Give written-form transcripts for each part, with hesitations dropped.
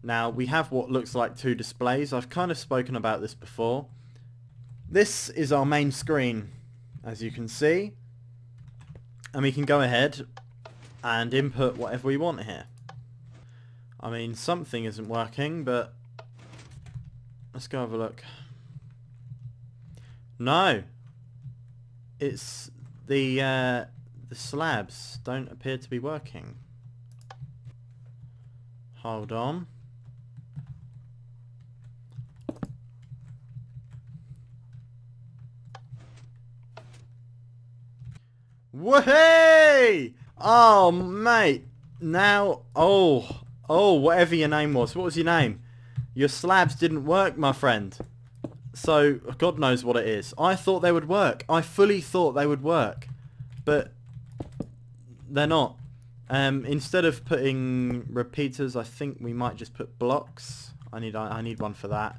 Now we have what looks like two displays. I've kind of spoken about this before. This is our main screen, as you can see, and we can go ahead and input whatever we want here. I mean, something isn't working, but let's go have a look. No, it's the slabs don't appear to be working. Hold on. Woohoo! Oh, mate. Now, whatever your name was. What was your name? Your slabs didn't work, my friend. So, God knows what it is. I thought they would work. I fully thought they would work. But they're not. Instead of putting repeaters, I think we might just put blocks. I need one for that.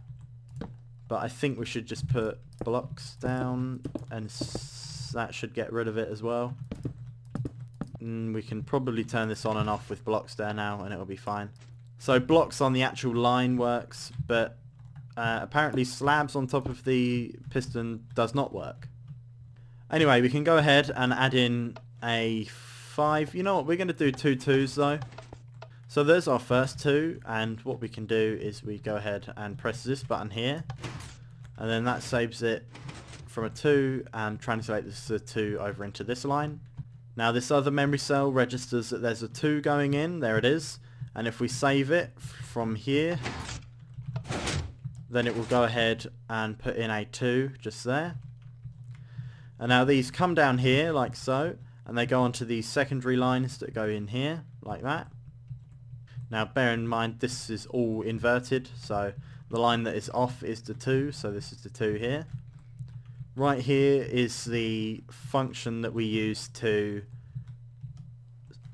But I think we should just put blocks down, and that should get rid of it as well. We can probably turn this on and off with blocks there now, and it'll be fine. So blocks on the actual line works, but apparently slabs on top of the piston does not work. Anyway, we can go ahead and add in a 5. You know what, we're going to do 2 2s though. So there's our first 2, and what we can do is we go ahead and press this button here, and then that saves it from a 2 and translate this to 2 over into this line. Now this other memory cell registers that there's a 2 going in, there it is, and if we save it from here, then it will go ahead and put in a 2 just there. And now these come down here like so, and they go onto these secondary lines that go in here like that. Now bear in mind this is all inverted, so the line that is off is the 2, so this is the 2 here. Right here is the function that we use to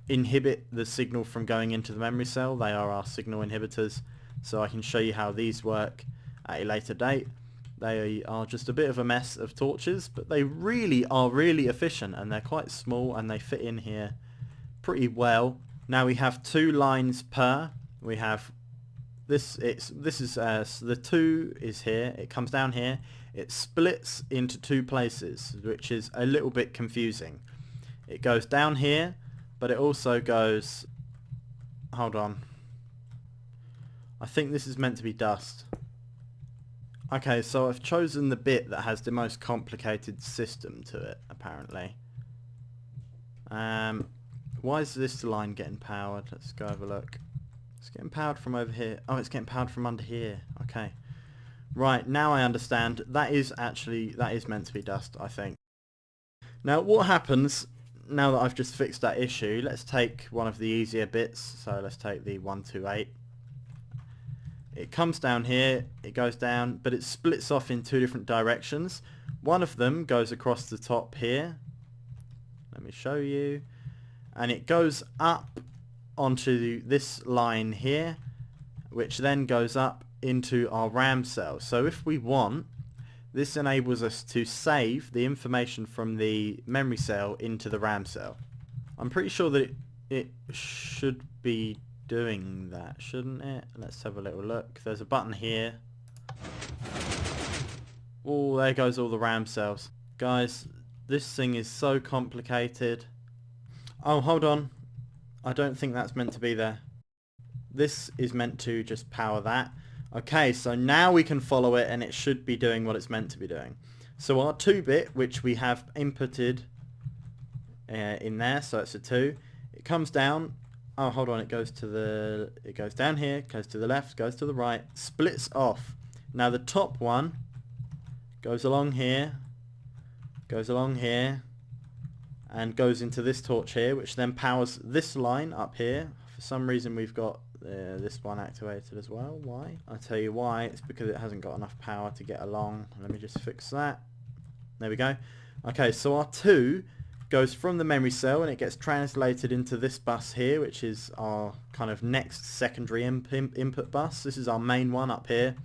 inhibit the signal from going into the memory cell. They are our signal inhibitors, so I can show you how these work at a later date. They are just a bit of a mess of torches, but they really are really efficient, and they're quite small and they fit in here pretty well. Now we have 2 lines per. We have this is the 2 is here, it comes down here, it splits into 2 places, which is a little bit confusing. It goes down here, but it also goes, hold on, I think this is meant to be dust. Okay, so I've chosen the bit that has the most complicated system to it, apparently. Why is this line getting powered? Let's go have a look. It's getting powered from over here. Oh, it's getting powered from under here. Okay. Right, now I understand. That is meant to be dust, I think. Now, what happens now that I've just fixed that issue? Let's take one of the easier bits. So let's take the 128. It comes down here, it goes down, but it splits off in 2 different directions. One of them goes across the top here. Let me show you. And it goes up onto this line here, which then goes up into our RAM cell. So if we want, this enables us to save the information from the memory cell into the RAM cell. I'm pretty sure that it should be doing that, shouldn't it? Let's have a little look. There's a button here. Oh, there goes all the RAM cells. Guys, this thing is so complicated. Oh, hold on. I don't think that's meant to be there. This is meant to just power that. Okay, so now we can follow it, and it should be doing what it's meant to be doing. So our 2-bit, which we have inputted in there, so it's a 2. It comes down. Oh, hold on, it goes down here, goes to the left, goes to the right, splits off. Now the top one goes along here, and goes into this torch here, which then powers this line up here. For some reason we've got this one activated as well. Why? I'll tell you why. It's because it hasn't got enough power to get along. Let me just fix that. There we go. Okay, so our 2 goes from the memory cell, and it gets translated into this bus here, which is our kind of next secondary input bus. This is our main one up here,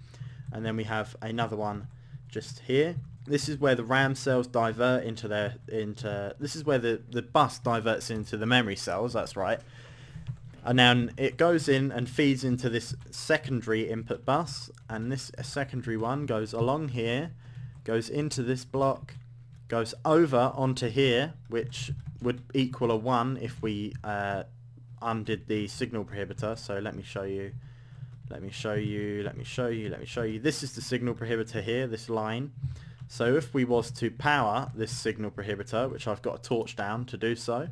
and then we have another one just here. This is where the RAM cells divert this is where the bus diverts into the memory cells, that's right. And then it goes in and feeds into this secondary input bus, and this secondary one goes along here, goes into this block, goes over onto here, which would equal a 1 if we undid the signal prohibitor. So let me show you. Let me show you. This is the signal prohibitor here, this line. So if we was to power this signal prohibitor, which I've got a torch down to do so,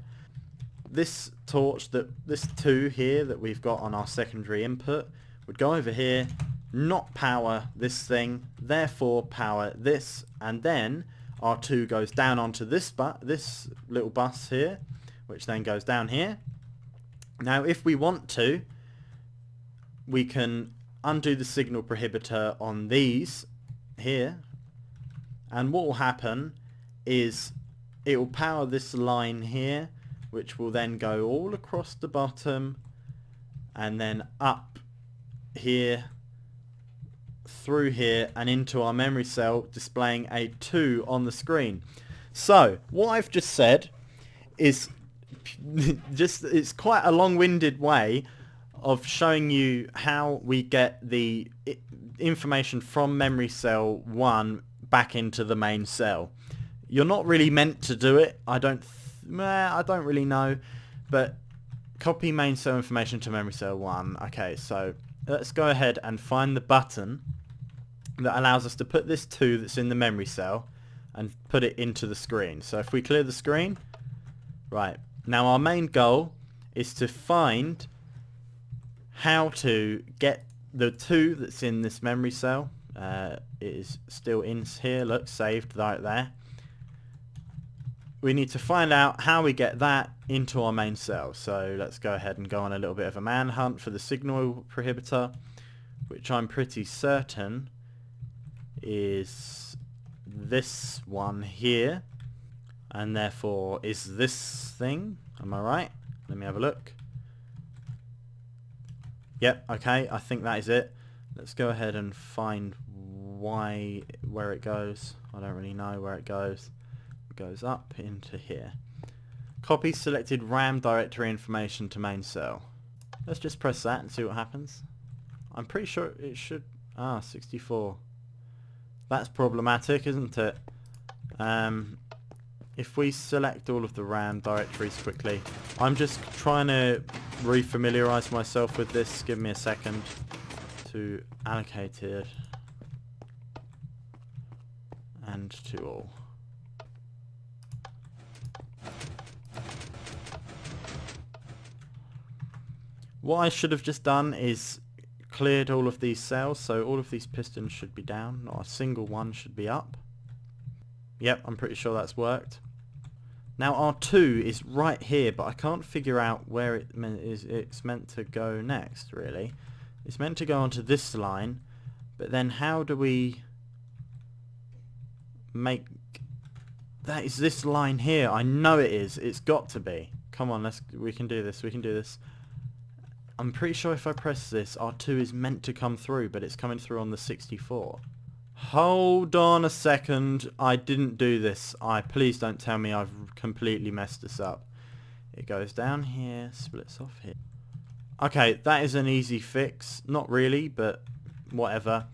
this torch, this 2 here that we've got on our secondary input, would go over here, not power this thing, therefore power this, and then our 2 goes down onto this little bus here, which then goes down here. Now if we want to, we can undo the signal prohibitor on these here, and what will happen is it will power this line here, which will then go all across the bottom and then up here, through here and into our memory cell, displaying a 2 on the screen. So what I've just said is it's quite a long-winded way of showing you how we get the information from memory cell 1 back into the main cell. You're not really meant to do it. I don't really know, but copy main cell information to memory cell 1. Okay, so let's go ahead and find the button that allows us to put this 2 that's in the memory cell and put it into the screen. So if we clear the screen, right, now our main goal is to find how to get the 2 that's in this memory cell. It is still in here, look, saved right there. We need to find out how we get that into our main cell. So let's go ahead and go on a little bit of a manhunt for the signal prohibitor, which I'm pretty certain is this one here, and therefore is this thing. Am I right? Let me have a look. Yep, okay, I think that is it. Let's go ahead and find where it goes. I don't really know where it goes. It goes up into here. Copy selected RAM directory information to main cell. Let's just press that and see what happens. I'm pretty sure it should... 64. That's problematic, isn't it? If we select all of the RAM directories quickly, I'm just trying to re-familiarise myself with this. Give me a second to allocate it and to all. What I should have just done is cleared all of these cells, so all of these pistons should be down, not a single one should be up. Yep, I'm pretty sure that's worked. Now R2 is right here, but I can't figure out where it's meant to go next, really. It's meant to go onto this line, but then how do we make... That is this line here. I know it is. It's got to be. Come on, we can do this. We can do this. I'm pretty sure if I press this, R2 is meant to come through, but it's coming through on the 64. Hold on a second. I didn't do this. Please don't tell me I've completely messed this up. It goes down here, splits off here. Okay, that is an easy fix. Not really, but whatever.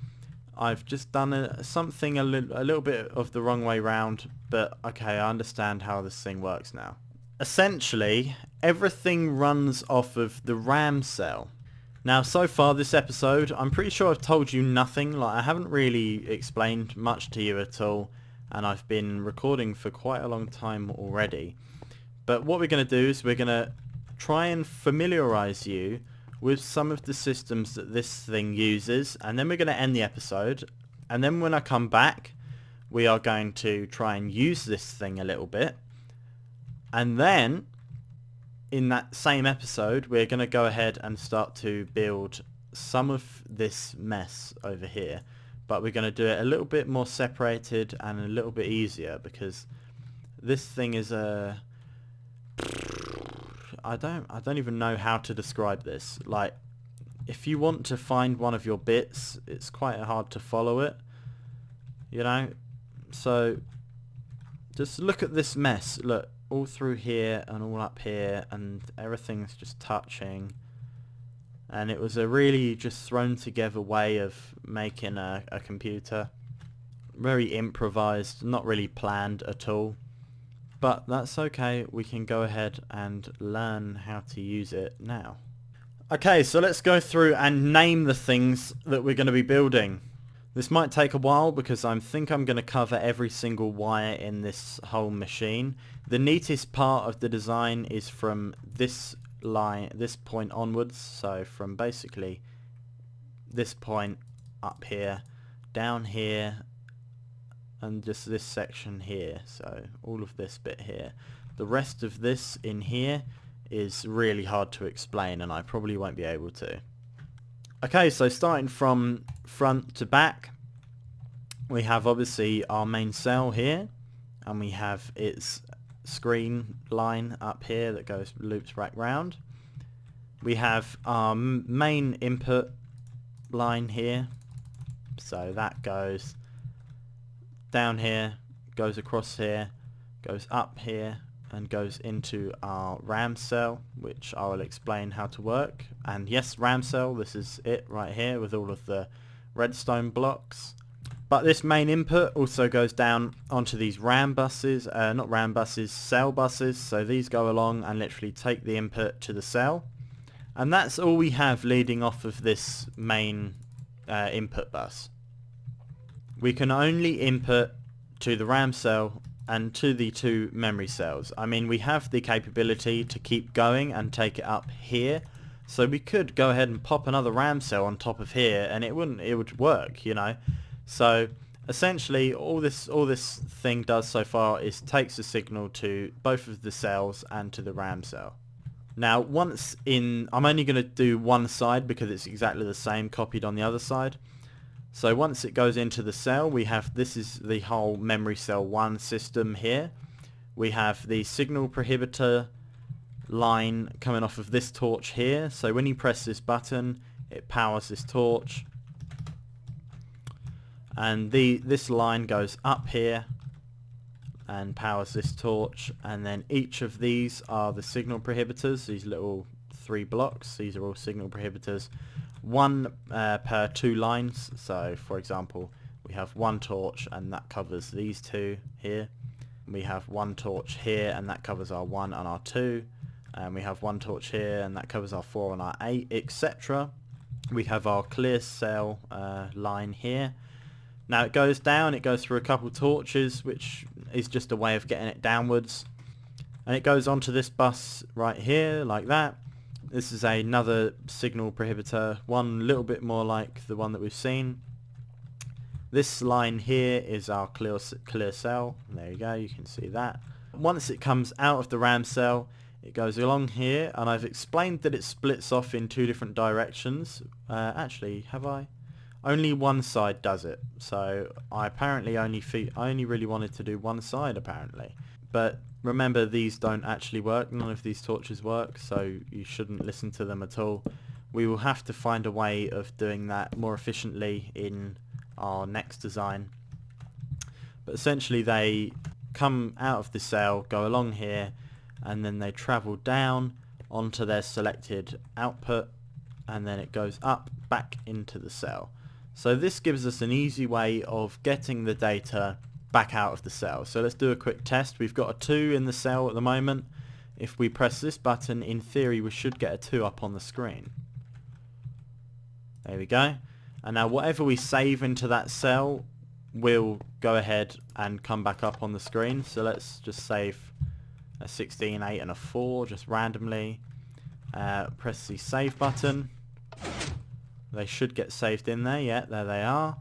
I've just done something a little bit of the wrong way round, but okay, I understand how this thing works now. Essentially, everything runs off of the RAM cell. Now, so far this episode, I'm pretty sure I've told you nothing. Like, I haven't really explained much to you at all, and I've been recording for quite a long time already. But what we're going to do is we're going to try and familiarise you with some of the systems that this thing uses, and then we're going to end the episode. And then when I come back, we are going to try and use this thing a little bit. And then, in that same episode, we're going to go ahead and start to build some of this mess over here. But we're going to do it a little bit more separated and a little bit easier, because this thing is a... I don't even know how to describe this. Like, if you want to find one of your bits, it's quite hard to follow it, you know? So, just look at this mess. Look, all through here and all up here, and everything's just touching. and it was a really just thrown together way of making a computer. Very improvised, not really planned at all. But that's okay, we can go ahead and learn how to use it now. Okay, so let's go through and name the things that we're going to be building. This might take a while because I think I'm going to cover every single wire in this whole machine. The neatest part of the design is from this line, this point onwards, so from basically this point up here, down here, and just this section here, so all of this bit here. The rest of this in here is really hard to explain, and I probably won't be able to. Okay, so starting from front to back, we have obviously our main cell here, and we have its screen line up here that goes loops back round. We have our main input line here, so that goes down here, goes across here, goes up here, and goes into our RAM cell, which I will explain how to work. And yes, RAM cell, this is it right here with all of the redstone blocks. But this main input also goes down onto these RAM buses, not RAM buses, cell buses. So these go along and literally take the input to the cell. And that's all we have leading off of this main input bus. We can only input to the RAM cell and to the two memory cells. I mean, we have the capability to keep going and take it up here, so we could go ahead and pop another RAM cell on top of here and it would work, you know. So essentially all this thing does so far is takes a signal to both of the cells and to the RAM cell. Now I'm only going to do one side because it's exactly the same copied on the other side. So once it goes into the cell, we have, this is the whole memory cell 1 system here. We have the signal prohibitor line coming off of this torch here. So when you press this button, it powers this torch. And this line goes up here and powers this torch. And then each of these are the signal prohibitors, these little 3 blocks. These are all signal prohibitors. One per 2 lines, so for example we have one torch and that covers these 2 here. We have one torch here and that covers our 1 and our 2, and we have one torch here and that covers our 4 and our 8, etc. We have our clear cell line here. Now it goes down, it goes through a couple torches, which is just a way of getting it downwards, and it goes onto this bus right here like that. This is another signal prohibitor, one a little bit more like the one that we've seen. This line here is our clear cell. There you go, you can see that. Once it comes out of the RAM cell, it goes along here, and I've explained that it splits off in 2 different directions. Actually, have I? Only one side does it, so I apparently only really wanted to do one side apparently. But remember, these don't actually work, none of these torches work, so you shouldn't listen to them at all. We will have to find a way of doing that more efficiently in our next design. But essentially they come out of the cell, go along here, and then they travel down onto their selected output, and then it goes up back into the cell. So this gives us an easy way of getting the data back out of the cell. So let's do a quick test. We've got a 2 in the cell at the moment. If we press this button, in theory we should get a 2 up on the screen. There we go. And now whatever we save into that cell will go ahead and come back up on the screen. So let's just save a 16, 8 and a 4 just randomly. Press the save button. They should get saved in there. Yeah, there they are.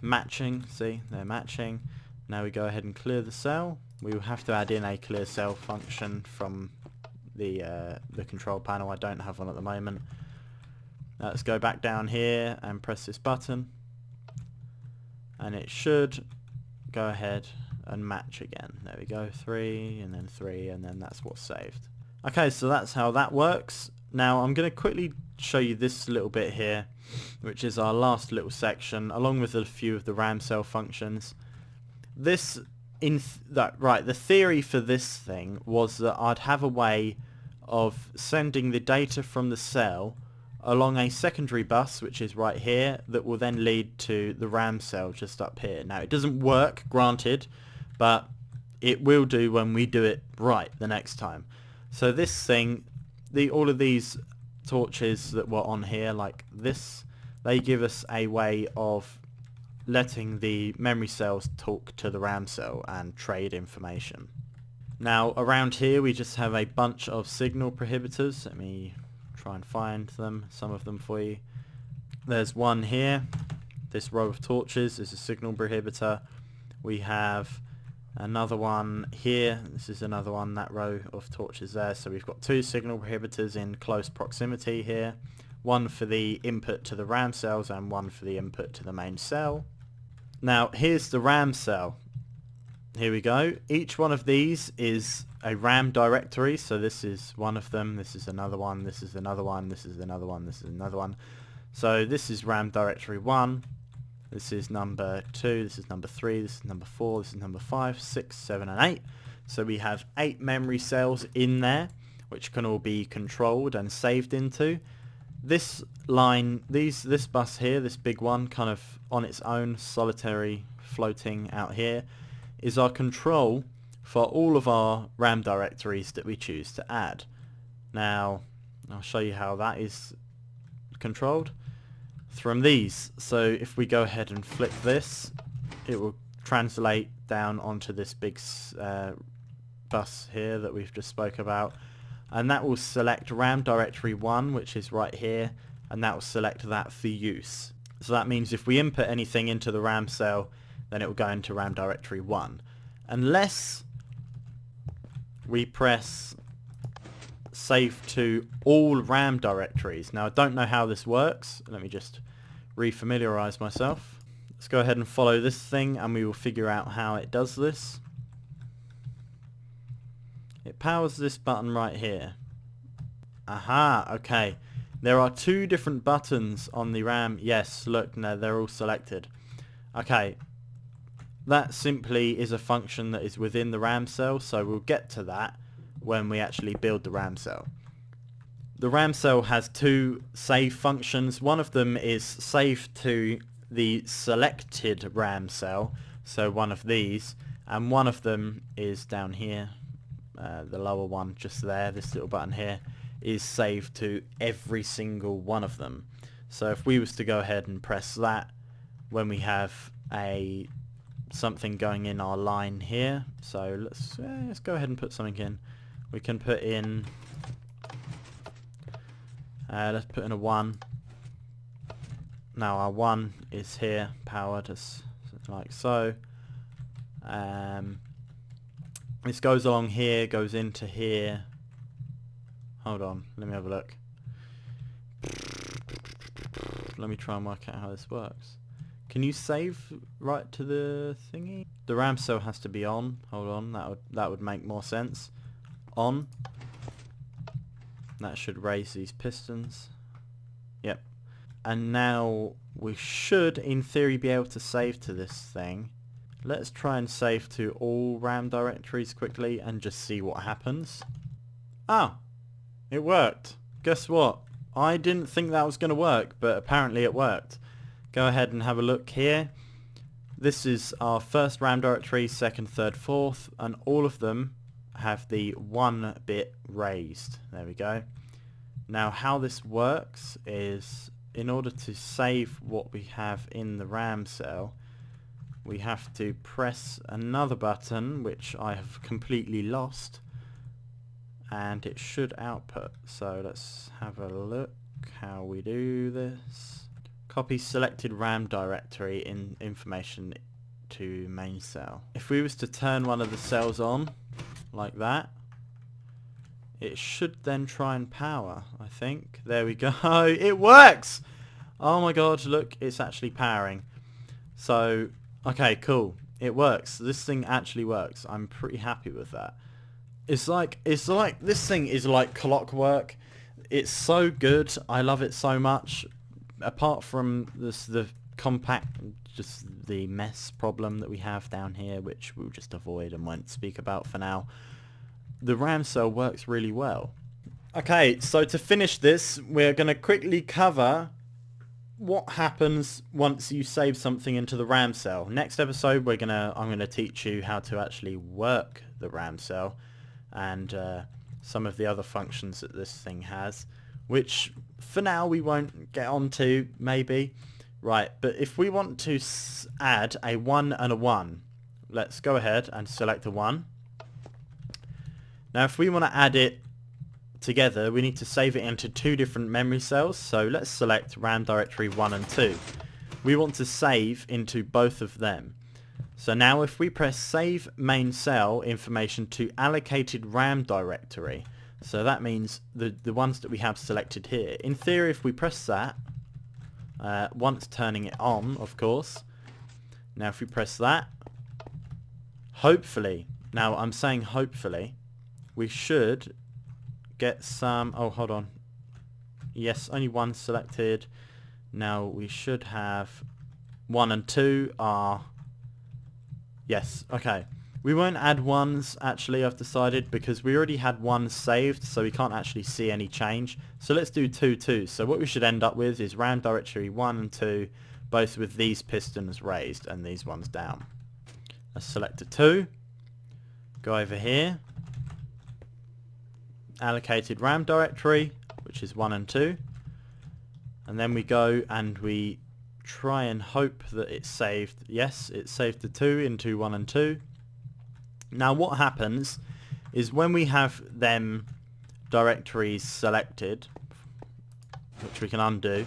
Matching, see, they're matching. Now we go ahead and clear the cell. We will have to add in a clear cell function from the control panel. I don't have one at the moment. Let's go back down here and press this button, and it should go ahead and match again. There we go, 3 and then 3, and then that's what's saved. Okay, so that's how that works. Now I'm going to quickly show you this little bit here, which is our last little section, along with a few of the RAM cell functions. The theory for this thing was that I'd have a way of sending the data from the cell along a secondary bus, which is right here, that will then lead to the RAM cell just up here. Now, it doesn't work, granted, but it will do when we do it right the next time. So this thing, all of these torches that were on here, like this, they give us a way of letting the memory cells talk to the RAM cell and trade information. Now, around here we just have a bunch of signal prohibitors. Let me try and find them, some of them for you. There's one here. This row of torches is a signal prohibitor. We have another one here. This is another one, that row of torches there. So we've got two signal prohibitors in close proximity here. One for the input to the RAM cells and one for the input to the main cell. Now, here's the RAM cell. Here we go. Each one of these is a RAM directory. So this is one of them. This is another one. This is another one. This is another one. This is another one. So this is RAM directory 1. This is number 2. This is number 3. This is number 4. This is number 5, 6, 7, and 8. So we have 8 memory cells in there, which can all be controlled and saved into. This line, this bus here, this big one, kind of on its own, solitary, floating out here, is our control for all of our RAM directories that we choose to add. Now, I'll show you how that is controlled from these. So if we go ahead and flip this, it will translate down onto this big bus here that we've just spoke about, and that will select RAM directory 1, which is right here, and that will select that for use. So that means if we input anything into the RAM cell, then it will go into RAM directory 1. Unless we press save to all RAM directories. Now, I don't know how this works. Let me just refamiliarize myself. Let's go ahead and follow this thing and we will figure out how it does this. It powers this button right here. Aha, okay. There are 2 different buttons on the RAM. Yes, look, no, they're all selected. Okay. That simply is a function that is within the RAM cell, so we'll get to that when we actually build the RAM cell. The RAM cell has 2 save functions. One of them is save to the selected RAM cell, so one of these, and one of them is down here, the lower one just there, this little button here, is saved to every single one of them. So if we was to go ahead and press that when we have something going in our line here, so let's go ahead and put something in. We can put in, let's put in a 1. Now our 1 is here, powered as like so. This goes along here, goes into here. Hold on, let me have a look. Let me try and work out how this works. Can you save right to the thingy? The RAM cell has to be on. Hold on, that would make more sense. On. That should raise these pistons. Yep. And now we should, in theory, be able to save to this thing. Let's try and save to all RAM directories quickly and just see what happens. Ah, it worked. Guess what? I didn't think that was going to work, but apparently it worked. Go ahead and have a look here. This is our first RAM directory, second, third, fourth, and all of them have the 1 bit raised. There we go. Now how this works is, in order to save what we have in the RAM cell, we have to press another button, which I have completely lost, and it should output. So let's have a look how we do this. Copy selected RAM directory in information to main cell. If we was to turn one of the cells on, like that, it should then try and power, I think. There we go. It works! Oh my god, look, it's actually powering. So, okay, cool. It works. This thing actually works. I'm pretty happy with that. It's like this thing is like clockwork. It's so good. I love it so much. Apart from the compact, just the mess problem that we have down here, which we'll just avoid and won't speak about for now, the RAM cell works really well. Okay, so to finish this, we're going to quickly cover what happens once you save something into the RAM cell. Next episode, I'm gonna teach you how to actually work the RAM cell and some of the other functions that this thing has, which for now we won't get onto, maybe. Right, but if we want to add a 1 and a 1, let's go ahead and select a 1. Now if we want to add it together, we need to save it into 2 different memory cells. So let's select RAM directory 1 and 2. We want to save into both of them. So now if we press save main cell information to allocated RAM directory, so that means the ones that we have selected here. In theory, if we press that, once turning it on, of course. Now if we press that, hopefully, now I'm saying hopefully, we should get some... Oh, hold on. Yes, only 1 selected. Now we should have 1 and 2 are... Yes, okay. We won't add 1s, actually, I've decided, because we already had 1 saved, so we can't actually see any change. So let's do 2 2. So what we should end up with is RAM directory 1 and 2, both with these pistons raised and these ones down. Let's select a 2. Go over here. Allocated RAM directory, which is 1 and 2. And then we go and we try and hope that it's saved. Yes, it's saved the 2 into 1 and 2. Now what happens is when we have them directories selected, which we can undo,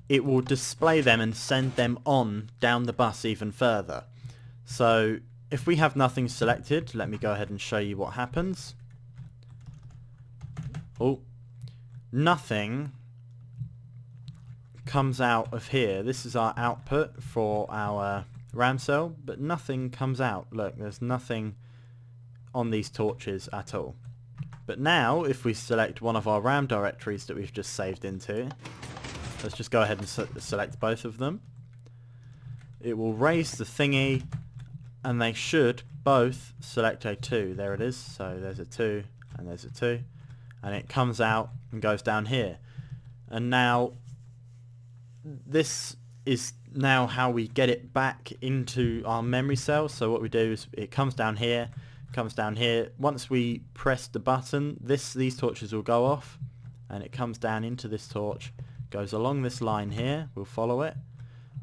it will display them and send them on down the bus even further. So if we have nothing selected, let me go ahead and show you what happens. Oh, nothing comes out of here. This is our output for our RAM cell, but nothing comes out. Look, there's nothing on these torches at all. But now, if we select one of our RAM directories that we've just saved into, let's just go ahead and select both of them. It will raise the thingy, and they should both select a 2. There it is. So there's a 2, and there's a 2. And it comes out and goes down here. And now this is now how we get it back into our memory cell. So what we do is it comes down here, comes down here. Once we press the button, these torches will go off, and it comes down into this torch, goes along this line here, we'll follow it,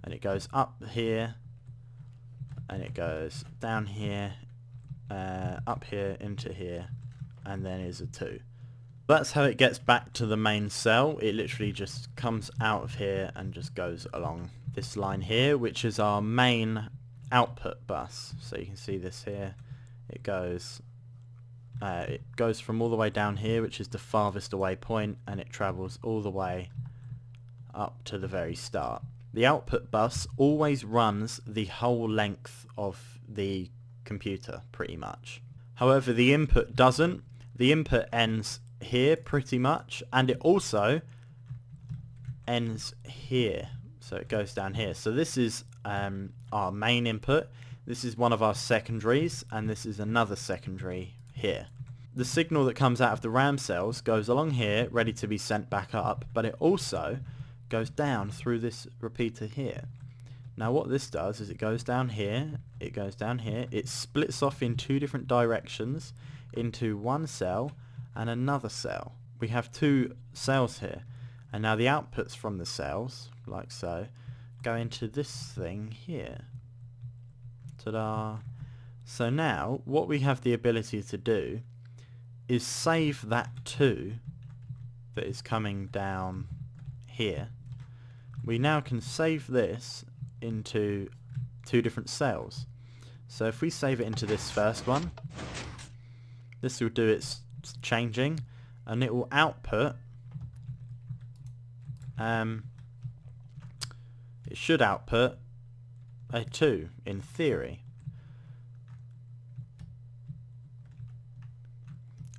and it goes up here, and it goes down here, up here, into here, and then is a 2. That's how it gets back to the main cell. It literally just comes out of here and just goes along this line here, which is our main output bus. So you can see this here. It goes from all the way down here, which is the farthest away point, and it travels all the way up to the very start. The output bus always runs the whole length of the computer, pretty much. However, the input doesn't. The input ends here pretty much, and it also ends here, so it goes down here. So this is our main input, this is one of our secondaries, and this is another secondary here. The signal that comes out of the RAM cells goes along here ready to be sent back up, but it also goes down through this repeater here. Now what this does is it goes down here, it goes down here, it splits off in 2 different directions into one cell and another cell. We have 2 cells here, and now the outputs from the cells, like so, go into this thing here. Ta-da! So now what we have the ability to do is save that 2 that is coming down here. We now can save this into 2 different cells. So if we save it into this first one, this will do its changing, and it will output it should output a 2 in theory.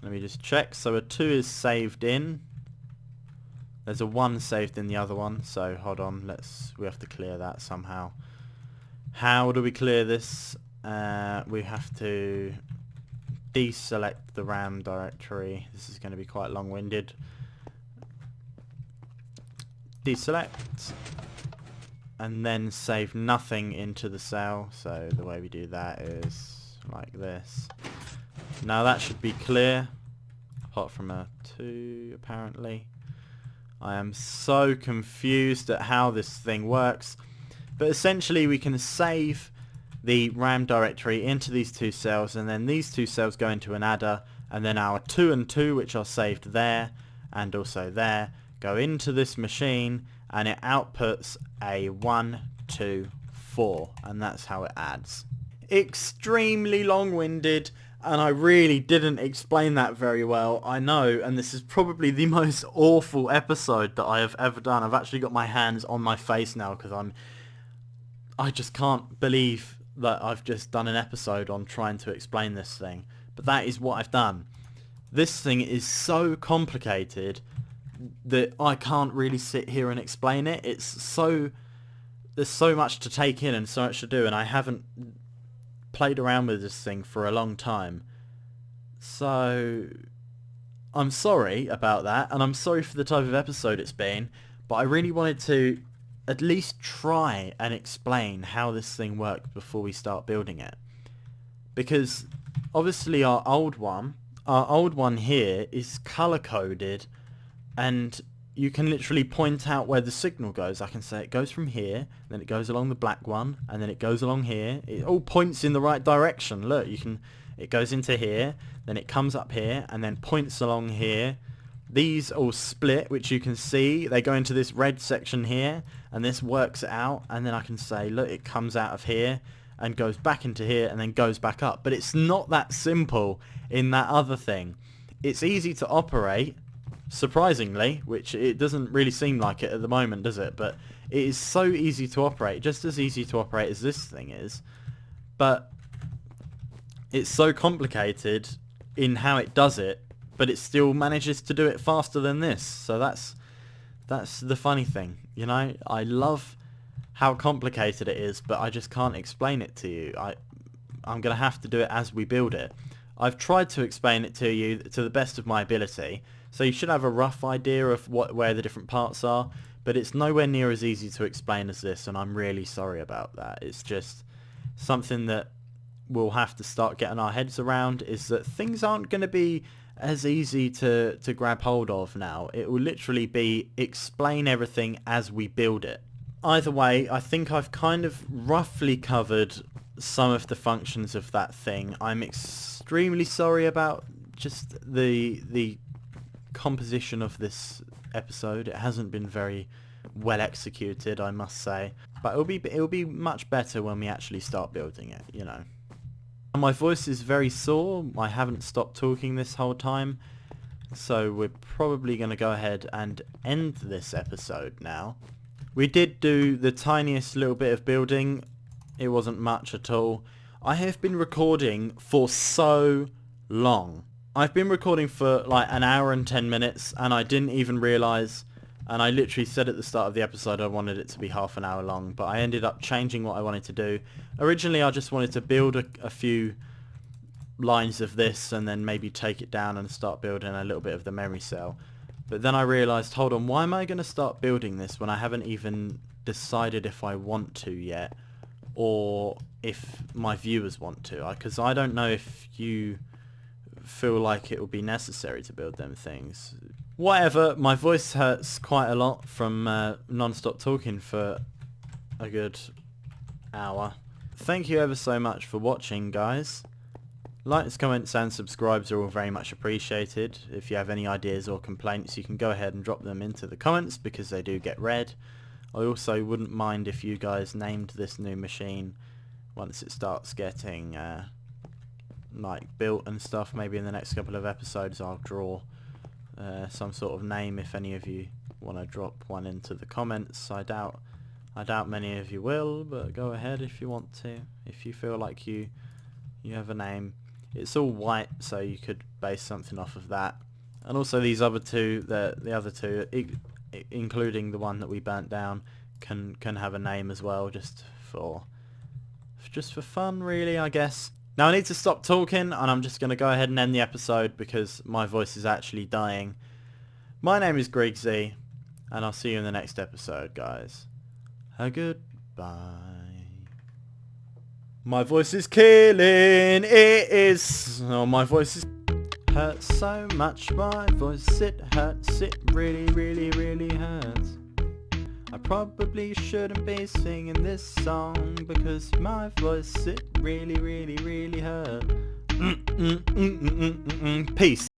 Let me just check. So a 2 is saved in, there's a 1 saved in the other one, so hold on, we have to clear that somehow. How do we clear this? We have to deselect the RAM directory. This is going to be quite long-winded. Deselect, and then save nothing into the cell. So the way we do that is like this. Now that should be clear, apart from a 2 apparently. I am so confused at how this thing works, but essentially we can save the RAM directory into these 2 cells, and then these 2 cells go into an adder, and then our 2 and 2, which are saved there and also there, go into this machine, and it outputs a 1, 2, 4, and that's how it adds. Extremely long-winded, and I really didn't explain that very well, I know, and this is probably the most awful episode that I have ever done. I've actually got my hands on my face now because I just can't believe that I've just done an episode on trying to explain this thing. But that is what I've done. This thing is so complicated that I can't really sit here and explain it. There's so much to take in and so much to do, and I haven't played around with this thing for a long time. So I'm sorry about that, and I'm sorry for the type of episode it's been, but I really wanted to at least try and explain how this thing worked before we start building it. Because obviously our old one here is color coded, and you can literally point out where the signal goes. I can say it goes from here, then it goes along the black one, and then it goes along here. It all points in the right direction. Look, it goes into here, then it comes up here, and then points along here. These all split, which you can see. They go into this red section here, and this works it out, and then I can say, look, it comes out of here, and goes back into here, and then goes back up. But it's not that simple in that other thing. It's easy to operate, surprisingly, which it doesn't really seem like it at the moment, does it? But it is so easy to operate, just as easy to operate as this thing is. But it's so complicated in how it does it, but it still manages to do it faster than this. So that's the funny thing, you know? I love how complicated it is, but I just can't explain it to you. I'm going to have to do it as we build it. I've tried to explain it to you to the best of my ability, so you should have a rough idea of where the different parts are, but it's nowhere near as easy to explain as this, and I'm really sorry about that. It's just something that we'll have to start getting our heads around, is that things aren't going to be as easy to grab hold of now. It will literally be explain everything as we build it. Either way, I think I've kind of roughly covered some of the functions of that thing. I'm extremely sorry about just the composition of this episode. It hasn't been very well executed, I must say, but it'll be much better when we actually start building it, you know. My voice is very sore. I haven't stopped talking this whole time, so we're probably going to go ahead and end this episode now. We did do the tiniest little bit of building. It wasn't much at all. I have been recording for so long. I've been recording for like an hour and 10 minutes, and I didn't even realise, and I literally said at the start of the episode I wanted it to be half an hour long, but I ended up changing what I wanted to do. Originally I just wanted to build a few lines of this and then maybe take it down and start building a little bit of the memory cell. But then I realised, hold on, why am I going to start building this when I haven't even decided if I want to yet, or if my viewers want to? Because I don't know if you feel like it will be necessary to build them things. Whatever, my voice hurts quite a lot from non-stop talking for a good hour. Thank you ever so much for watching, guys. Likes, comments and subscribes are all very much appreciated. If you have any ideas or complaints, you can go ahead and drop them into the comments because they do get read. I also wouldn't mind if you guys named this new machine once it starts getting like built and stuff. Maybe in the next couple of episodes I'll draw some sort of name if any of you want to drop one into the comments. I doubt many of you will, but go ahead if you want to. If you feel like you have a name. It's all white, so you could base something off of that. And also these other two, the other two, including the one that we burnt down, can have a name as well, just for fun, really, I guess. Now I need to stop talking, and I'm just going to go ahead and end the episode because my voice is actually dying. My name is Griggzy, and I'll see you in the next episode, guys. Goodbye. My voice is killing. It is. Oh, my voice is hurts so much. My voice, it hurts. It really, really, really hurts. I probably shouldn't be singing this song because my voice, it really, really, really hurt. Peace.